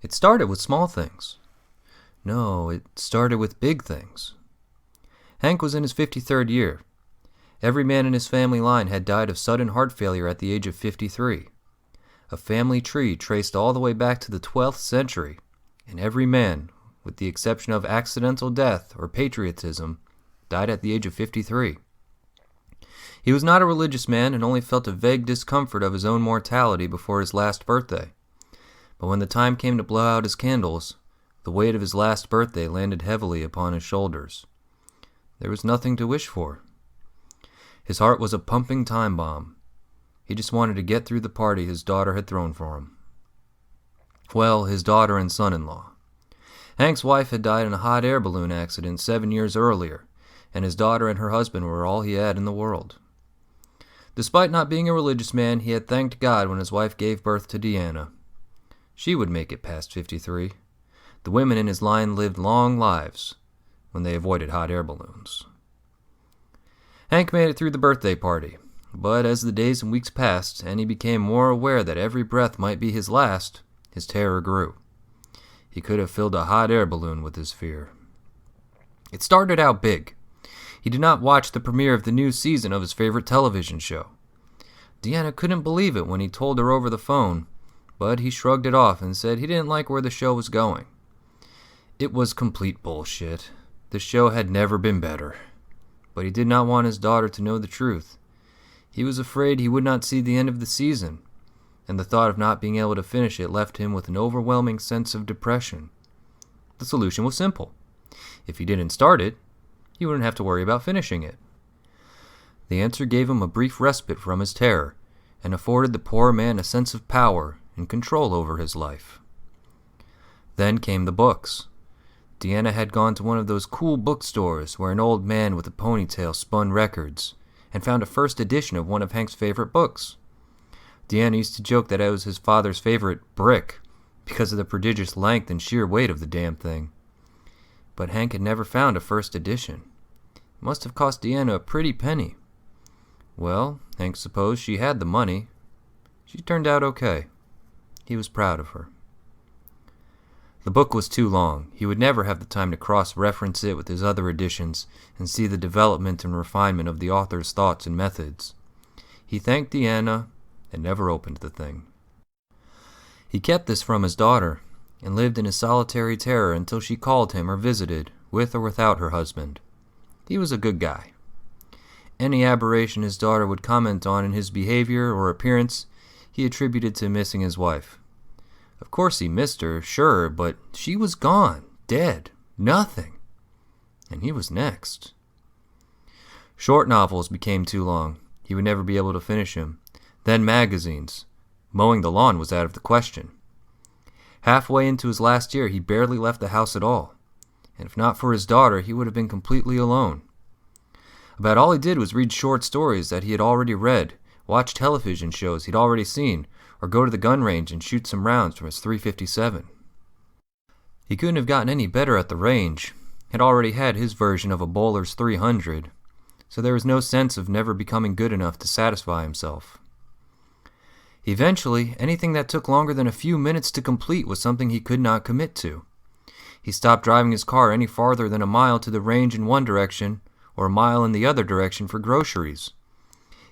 It started with small things. No, it started with big things. Hank was in his 53rd year. Every man in his family line had died of sudden heart failure at the age of 53. A family tree traced all the way back to the 12th century, and every man, with the exception of accidental death or patriotism, died at the age of 53. He was not a religious man and only felt a vague discomfort of his own mortality before his last birthday. But when the time came to blow out his candles, the weight of his last birthday landed heavily upon his shoulders. There was nothing to wish for. His heart was a pumping time bomb. He just wanted to get through the party his daughter had thrown for him. Well, his daughter and son-in-law. Hank's wife had died in a hot air balloon accident 7 years earlier, and his daughter and her husband were all he had in the world. Despite not being a religious man, he had thanked God when his wife gave birth to Deanna. She would make it past 53. The women in his line lived long lives when they avoided hot air balloons. Hank made it through the birthday party, but as the days and weeks passed and he became more aware that every breath might be his last, his terror grew. He could have filled a hot air balloon with his fear. It started out big. He did not watch the premiere of the new season of his favorite television show. Deanna couldn't believe it when he told her over the phone, but he shrugged it off and said he didn't like where the show was going. It was complete bullshit. The show had never been better. But he did not want his daughter to know the truth. He was afraid he would not see the end of the season, and the thought of not being able to finish it left him with an overwhelming sense of depression. The solution was simple. If he didn't start it, he wouldn't have to worry about finishing it. The answer gave him a brief respite from his terror, and afforded the poor man a sense of power and control over his life. Then came the books. Deanna had gone to one of those cool bookstores where an old man with a ponytail spun records, and found a first edition of one of Hank's favorite books. Deanna used to joke that it was his father's favorite brick, because of the prodigious length and sheer weight of the damn thing. But Hank had never found a first edition. It must have cost Deanna a pretty penny. Well, Hank supposed she had the money. She turned out okay. He was proud of her. The book was too long. He would never have the time to cross-reference it with his other editions and see the development and refinement of the author's thoughts and methods. He thanked Deanna and never opened the thing. He kept this from his daughter and lived in his solitary terror until she called him or visited, with or without her husband. He was a good guy. Any aberration his daughter would comment on in his behavior or appearance, he attributed to missing his wife. Of course he missed her, sure, but she was gone, dead, nothing. And he was next. Short novels became too long. He would never be able to finish them. Then magazines. Mowing the lawn was out of the question. Halfway into his last year, he barely left the house at all. And if not for his daughter, he would have been completely alone. About all he did was read short stories that he had already read, watch television shows he'd already seen, or go to the gun range and shoot some rounds from his .357. He couldn't have gotten any better at the range, had already had his version of a bowler's .300, so there was no sense of never becoming good enough to satisfy himself. Eventually, anything that took longer than a few minutes to complete was something he could not commit to. He stopped driving his car any farther than a mile to the range in one direction, or a mile in the other direction for groceries.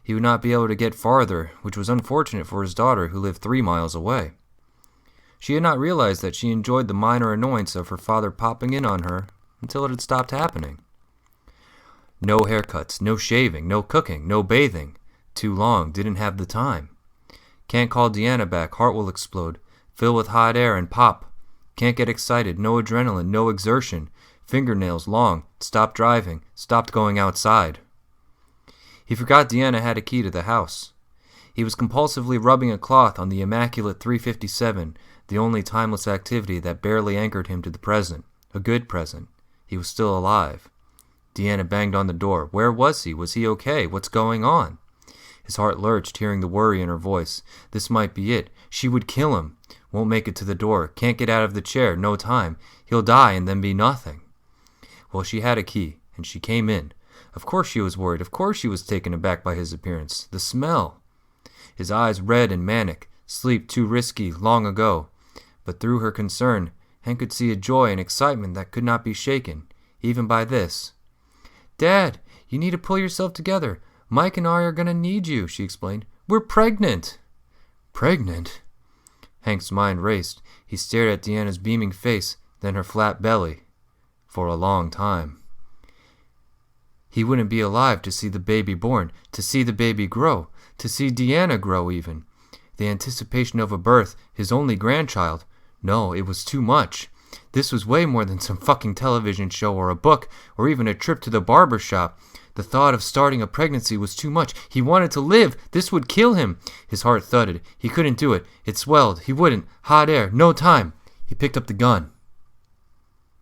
He would not be able to get farther, which was unfortunate for his daughter, who lived 3 miles away. She had not realized that she enjoyed the minor annoyance of her father popping in on her until it had stopped happening. No haircuts, no shaving, no cooking, no bathing. Too long, didn't have the time. Can't call Deanna back, heart will explode. Fill with hot air and pop. Can't get excited, no adrenaline, no exertion. Fingernails long, stopped driving, stopped going outside. He forgot Deanna had a key to the house. He was compulsively rubbing a cloth on the immaculate .357, the only timeless activity that barely anchored him to the present. A good present. He was still alive. Deanna banged on the door. Where was he? Was he okay? What's going on? His heart lurched, hearing the worry in her voice. This might be it. She would kill him. Won't make it to the door. Can't get out of the chair. No time. He'll die and then be nothing. Well, she had a key, and she came in. Of course she was worried. Of course she was taken aback by his appearance. The smell. His eyes red and manic. Sleep too risky, long ago. But through her concern, Hank could see a joy and excitement that could not be shaken, even by this. "Dad, you need to pull yourself together. Mike and I are going to need you," she explained. "We're pregnant." "Pregnant?" Hank's mind raced. He stared at Deanna's beaming face, then her flat belly. For a long time. He wouldn't be alive to see the baby born, to see the baby grow, to see Deanna grow even. The anticipation of a birth, his only grandchild. No, it was too much. This was way more than some fucking television show or a book, or even a trip to the barber shop. The thought of starting a pregnancy was too much. He wanted to live. This would kill him. His heart thudded. He couldn't do it. It swelled. He wouldn't. Hot air. No time. He picked up the gun.